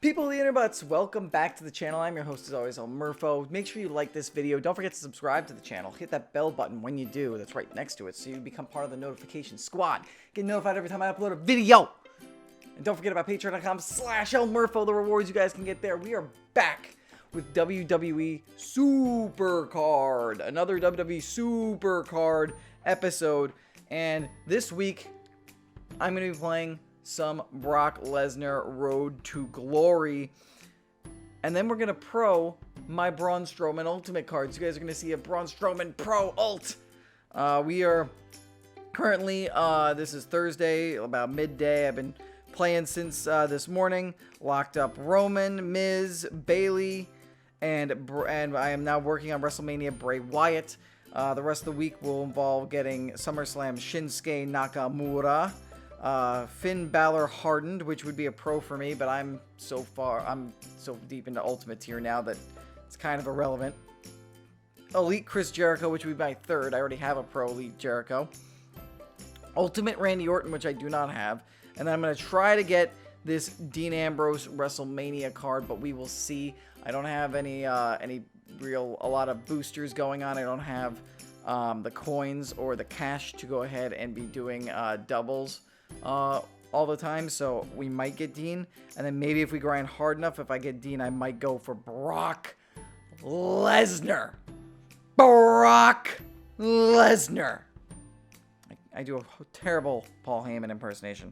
People of the internets, welcome back to the channel. I'm your host as always, Murpho. Make sure you like this video. Don't forget to subscribe to the channel. Hit that bell button when you do. That's right next to it, so you become part of the notification squad. Get notified every time I upload a video. And don't forget about patreon.com/LMurpho, the rewards you guys can get there. We are back with WWE SuperCard. Another WWE SuperCard episode. And this week, I'm going to be playing some Brock Lesnar Road to Glory. And then we're going to pro my Braun Strowman Ultimate cards. You guys are going to see a Braun Strowman Pro Ult. We are currently, this is Thursday, about midday. I've been playing since this morning. Locked up Roman, Miz, Bayley, and I am now working on WrestleMania Bray Wyatt. The rest of the week will involve getting SummerSlam Shinsuke Nakamura. Finn Balor Hardened, which would be a pro for me, but I'm so deep into Ultimate tier now that it's kind of irrelevant. Elite Chris Jericho, which would be my third. I already have a pro Elite Jericho. Ultimate Randy Orton, which I do not have. And then I'm going to try to get this Dean Ambrose WrestleMania card, but we will see. I don't have a lot of boosters going on. I don't have the coins or the cash to go ahead and be doing doubles all the time, so we might get Dean, and then maybe if we grind hard enough, if I get Dean, I might go for Brock Lesnar. Brock Lesnar. I do a terrible Paul Heyman impersonation,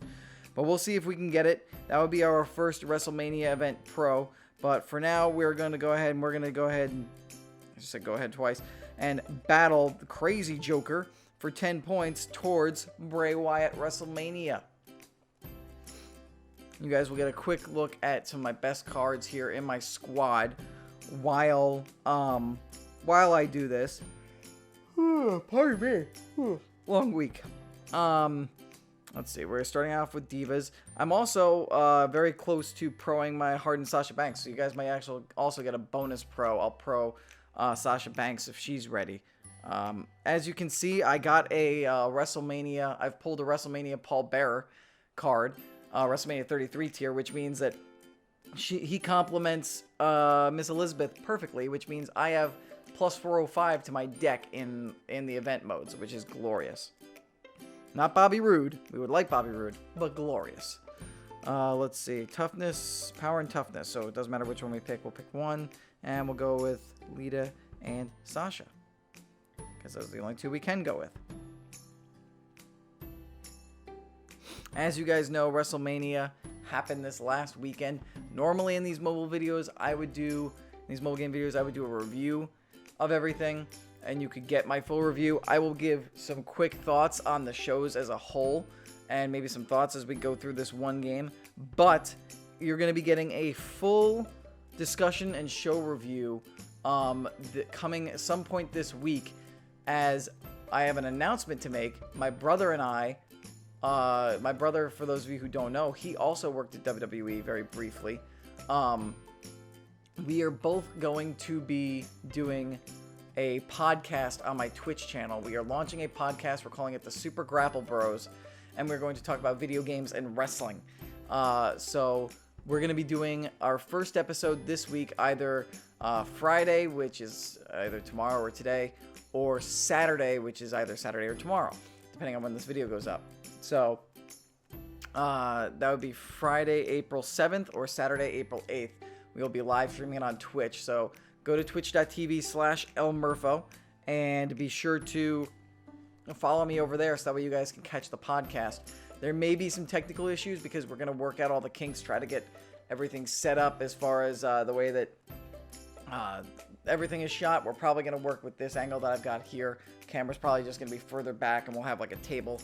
but we'll see if we can get it. That would be our first WrestleMania event pro, but for now, we're going to go ahead and I just said go ahead twice, and battle the Crazy Joker for 10 points towards Bray Wyatt WrestleMania. You guys will get a quick look at some of my best cards here in my squad while I do this. Pardon me. Long week. Let's see. We're starting off with Divas. I'm also very close to proing my Hardened Sasha Banks, so you guys might actually also get a bonus pro. I'll pro Sasha Banks if she's ready. As you can see, I got a WrestleMania. I've pulled a WrestleMania Paul Bearer card, WrestleMania 33 tier, which means that he complements Miss Elizabeth perfectly, which means I have plus 405 to my deck in the event modes, which is glorious. Not Bobby Roode. We would like Bobby Roode, but glorious. Let's see, toughness, power, and toughness. So it doesn't matter which one we pick. We'll pick one, and we'll go with Lita and Sasha, because those are the only two we can go with. As you guys know, WrestleMania happened this last weekend. Normally in these mobile game videos, I would do a review of everything, and you could get my full review. I will give some quick thoughts on the shows as a whole, and maybe some thoughts as we go through this one game. But you're going to be getting a full discussion and show review coming at some point this week, as I have an announcement to make. My brother and I, my brother, for those of you who don't know, he also worked at WWE very briefly. We are both going to be doing a podcast on my Twitch channel. We are launching a podcast. We're calling it the Super Grapple Bros, and we're going to talk about video games and wrestling. So we're going to be doing our first episode this week, either Friday, which is either tomorrow or today, or Saturday, which is either Saturday or tomorrow, depending on when this video goes up. So that would be Friday, April 7th, or Saturday, April 8th. We will be live streaming it on Twitch. So go to twitch.tv/LMurpho and be sure to follow me over there, so that way you guys can catch the podcast. There may be some technical issues because we're going to work out all the kinks, try to get everything set up as far as the way that everything is shot. We're probably going to work with this angle that I've got here. Camera's probably just going to be further back, and we'll have like a table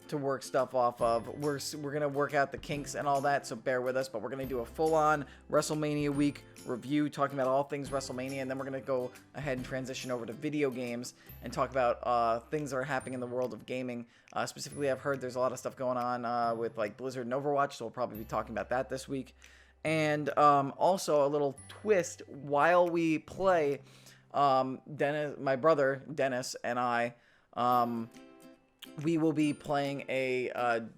to work stuff off of. We're going to work out the kinks and all that, so bear with us. But we're going to do a full-on WrestleMania week review, talking about all things WrestleMania, and then we're going to go ahead and transition over to video games and talk about things that are happening in the world of gaming. Specifically, I've heard there's a lot of stuff going on with like Blizzard and Overwatch, so we'll probably be talking about that this week. And also a little twist while we play, Dennis, my brother Dennis, and I, we will be playing a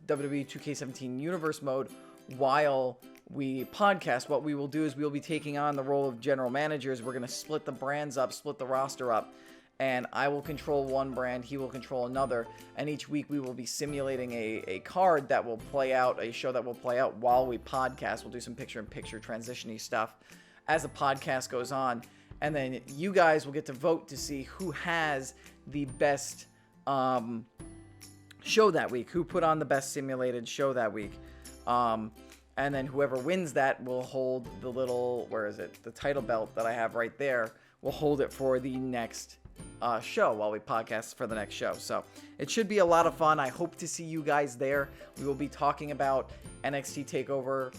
WWE 2K17 Universe mode while we podcast. What we will do is we will be taking on the role of general managers. We're going to split the brands up, split the roster up, and I will control one brand, he will control another, and each week we will be simulating a card that will play out, a show that will play out while we podcast. We'll do some picture-in-picture transition-y stuff as the podcast goes on, and then you guys will get to vote to see who has the best show that week, who put on the best simulated show that week. And then whoever wins that will hold the little, the title belt that I have right there. We'll hold it for the next show while we podcast for the next show. So it should be a lot of fun. I hope to see you guys there. We will be talking about NXT TakeOver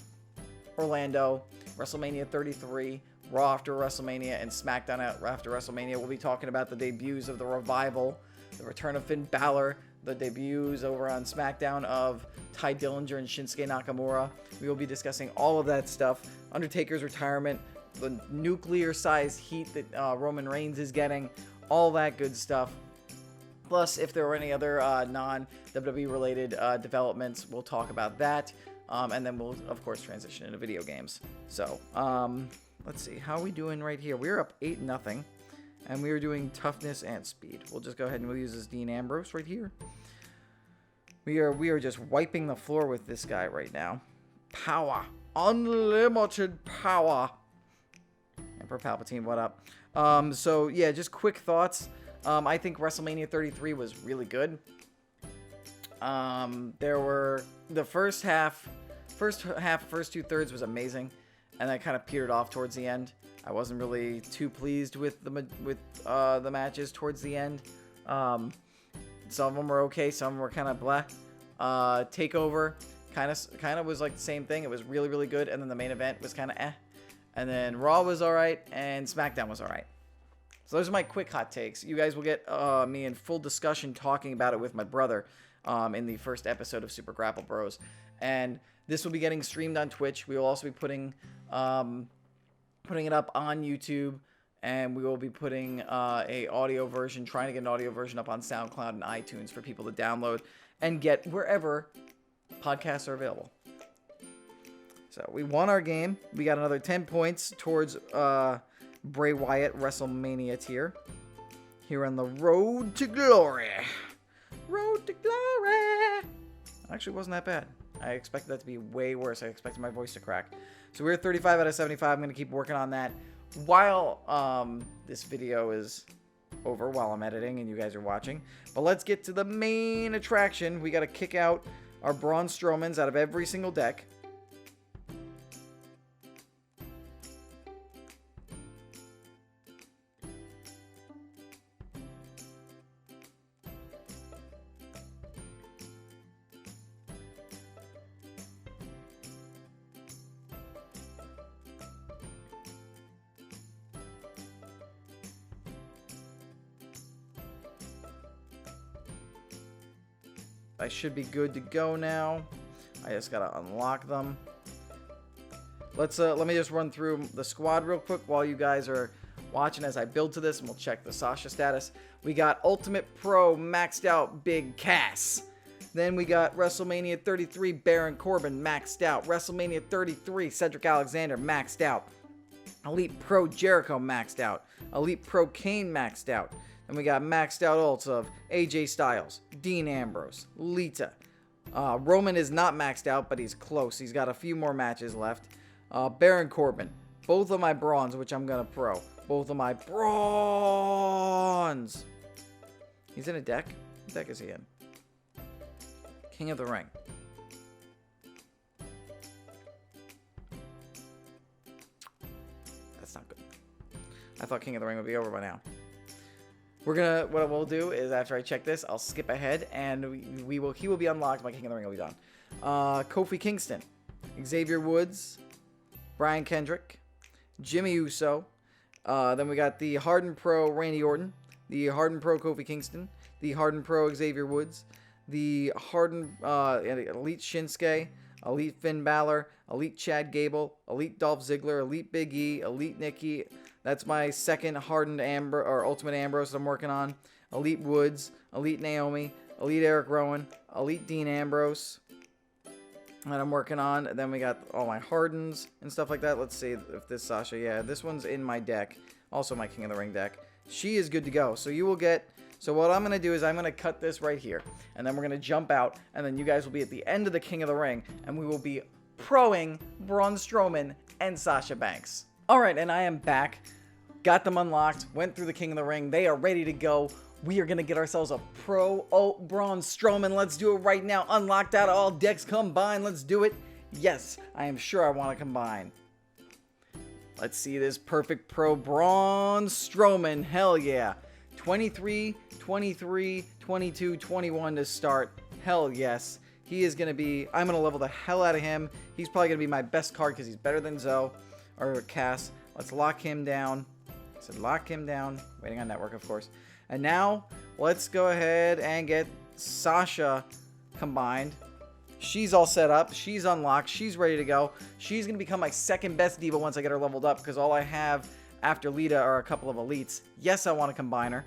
Orlando, WrestleMania 33, Raw after WrestleMania, and SmackDown after WrestleMania. We'll be talking about the debuts of the Revival, the return of Finn Balor, the debuts over on SmackDown of Ty Dillinger and Shinsuke Nakamura. We will be discussing all of that stuff. Undertaker's retirement, the nuclear-sized heat that Roman Reigns is getting, all that good stuff. Plus, if there are any other non-WWE related developments, we'll talk about that. And then we'll, of course, transition into video games. So, let's see. How are we doing right here? We're up 8-0. And we are doing toughness and speed. We'll just go ahead and we'll use this Dean Ambrose right here. We are just wiping the floor with this guy right now. Power. Unlimited power. Emperor Palpatine, what up? So, yeah, just quick thoughts. I think WrestleMania 33 was really good. There were... The first two-thirds was amazing. And that kind of petered off towards the end. I wasn't really too pleased with the matches towards the end. Some of them were okay, some of them were kind of blah. TakeOver kind of was like the same thing. It was really, really good, and then the main event was kind of eh. And then Raw was all right, and SmackDown was all right. So those are my quick hot takes. You guys will get me in full discussion talking about it with my brother in the first episode of Super Grapple Bros. And this will be getting streamed on Twitch. We will also be putting it up on YouTube, and we will be putting a audio version, trying to get an audio version up on SoundCloud and iTunes for people to download and get wherever podcasts are available. So we won our game. We got another 10 points towards Bray Wyatt WrestleMania tier. Here on the Road to Glory. Road to Glory. Actually, wasn't that bad. I expected that to be way worse. I expected my voice to crack. So we're 35 out of 75. I'm going to keep working on that while this video is over, while I'm editing and you guys are watching. But let's get to the main attraction. We got to kick out our Braun Strowmans out of every single deck. I should be good to go now. I just gotta unlock them. Let me just run through the squad real quick while you guys are watching as I build to this, and we'll check the Sasha status. We got Ultimate Pro maxed out Big Cass. Then we got WrestleMania 33 Baron Corbin maxed out. WrestleMania 33 Cedric Alexander maxed out. Elite Pro Jericho maxed out. Elite Pro Kane maxed out. And we got maxed out ults of AJ Styles, Dean Ambrose, Lita. Roman is not maxed out, but he's close. He's got a few more matches left. Baron Corbin. Both of my bronze, which I'm going to pro. Both of my bronze. He's in a deck? What deck is he in? King of the Ring. That's not good. I thought King of the Ring would be over by now. What we'll do is after I check this, I'll skip ahead and he will be unlocked. My King of the Ring will be done. Kofi Kingston, Xavier Woods, Brian Kendrick, Jimmy Uso. Then we got the Hardened Pro Randy Orton, the Hardened Pro Kofi Kingston, the Hardened Pro Xavier Woods, the Hardened Elite Shinsuke, Elite Finn Balor, Elite Chad Gable, Elite Dolph Ziggler, Elite Big E, Elite Nikki. That's my second Hardened Ultimate Ambrose I'm working on. Elite Woods, Elite Naomi, Elite Eric Rowan, Elite Dean Ambrose. that I'm working on. Then we got all my Hardens and stuff like that. Let's see if this Sasha, yeah, this one's in my deck. Also my King of the Ring deck. She is good to go. So you will get, so what I'm going to do is I'm going to cut this right here. And then we're going to jump out. And then you guys will be at the end of the King of the Ring. And we will be proing Braun Strowman and Sasha Banks. Alright, and I am back. Got them unlocked. Went through the King of the Ring. They are ready to go. We are going to get ourselves a pro Braun Strowman. Let's do it right now. Unlocked out all decks combined. Let's do it. Yes, I am sure I want to combine. Let's see this perfect pro Braun Strowman. Hell yeah. 23, 23, 22, 21 to start. Hell yes. He is going to be, I'm going to level the hell out of him. He's probably going to be my best card because he's better than Zoe or Cass. Let's lock him down. I said lock him down. Waiting on network, of course. And now, let's go ahead and get Sasha combined. She's all set up. She's unlocked. She's ready to go. She's going to become my second best diva once I get her leveled up, because all I have after Lita are a couple of elites. Yes, I want to combine her.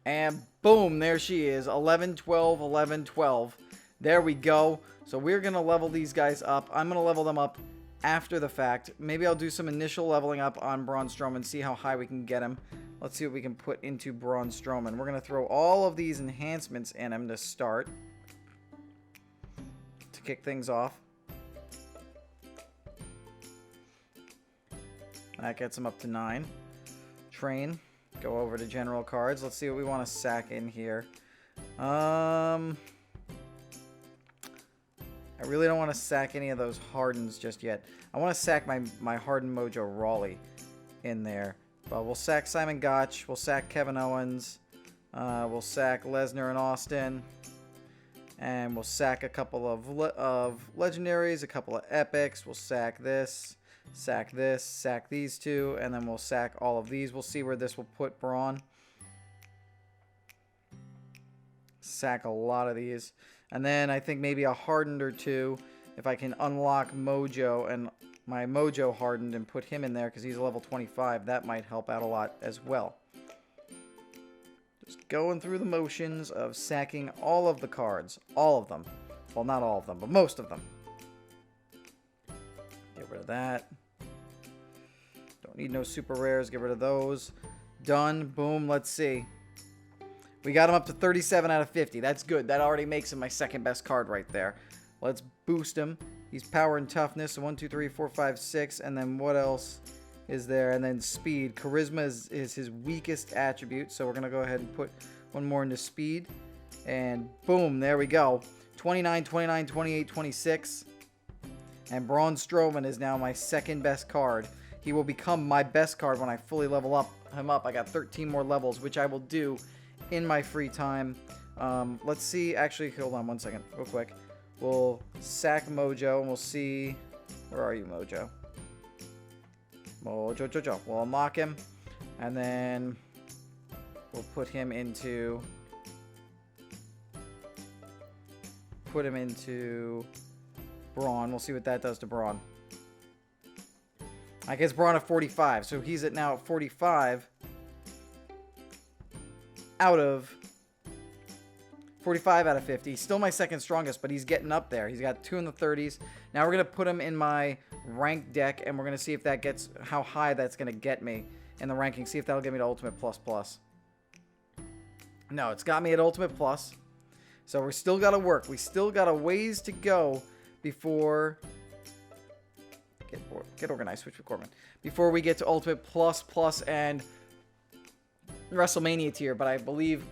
And boom, there she is. 11, 12, 11, 12. There we go. So we're going to level these guys up. I'm going to level them up after the fact. Maybe I'll do some initial leveling up on Braun Strowman, see how high we can get him. Let's see what we can put into Braun Strowman. We're going to throw all of these enhancements in him to start, to kick things off. That gets him up to 9. Train. Go over to general cards. Let's see what we want to sack in here. I really don't want to sack any of those Hardens just yet. I want to sack my Hardened Mojo Raleigh in there. But we'll sack Simon Gotch. We'll sack Kevin Owens. We'll sack Lesnar and Austin. And we'll sack a couple of legendaries, a couple of epics. We'll sack this, sack these two, and then we'll sack all of these. We'll see where this will put Braun. Sack a lot of these. And then I think maybe a Hardened or two, if I can unlock Mojo and my Mojo Hardened and put him in there because he's level 25. That might help out a lot as well. Just going through the motions of sacking all of the cards. All of them. Well, not all of them, but most of them. Get rid of that. Don't need no super rares. Get rid of those. Done. Boom. Let's see. We got him up to 37 out of 50. That's good. That already makes him my second best card right there. Let's boost him. He's power and toughness. So 1, 2, 3, 4, 5, 6. And then what else is there? And then speed. Charisma is his weakest attribute. So we're going to go ahead and put one more into speed. And boom. There we go. 29, 29, 28, 26. And Braun Strowman is now my second best card. He will become my best card when I fully level him up. I got 13 more levels, which I will do in my free time. Let's see. Actually, hold on one second real quick. We'll sack Mojo and we'll see. Where are you, Mojo? Mojo. We'll unlock him. And then we'll put him into Braun. We'll see what that does to Braun. I guess Braun at 45. So he's now at 45 out of 45 out of 50. Still my second strongest, but he's getting up there. He's got 2 in the 30s. Now we're going to put him in my ranked deck, and we're going to see if that gets, how high that's going to get me in the ranking. See if that'll get me to Ultimate Plus Plus. No, it's got me at Ultimate Plus. So we still got to work. We still got a ways to go before... Get organized, switch with Corbin. Before we get to Ultimate Plus Plus and WrestleMania tier, but I believe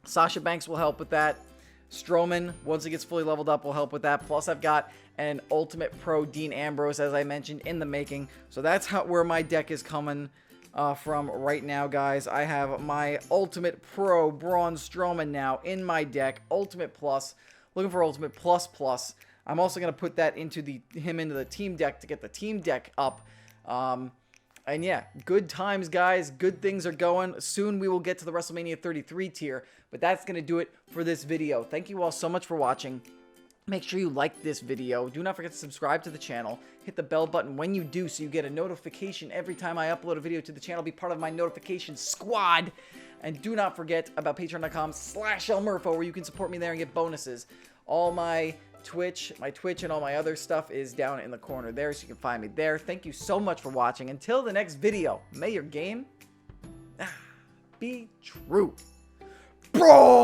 Sasha Banks will help with that. Strowman, once he gets fully leveled up, will help with that. Plus, I've got an Ultimate Pro Dean Ambrose, as I mentioned, in the making. So that's where my deck is coming from right now, guys. I have my Ultimate Pro Braun Strowman now in my deck. Ultimate Plus. Looking for Ultimate Plus Plus. I'm also going to put that into him into the team deck to get the team deck up. And yeah, good times, guys. Good things are going. Soon we will get to the WrestleMania 33 tier, but that's going to do it for this video. Thank you all so much for watching. Make sure you like this video. Do not forget to subscribe to the channel. Hit the bell button when you do so you get a notification every time I upload a video to the channel. Be part of my notification squad. And do not forget about patreon.com/LMurpho where you can support me there and get bonuses. All my Twitch and all my other stuff is down in the corner there, so you can find me there. Thank you so much for watching. Until the next video, may your game be true. Bro!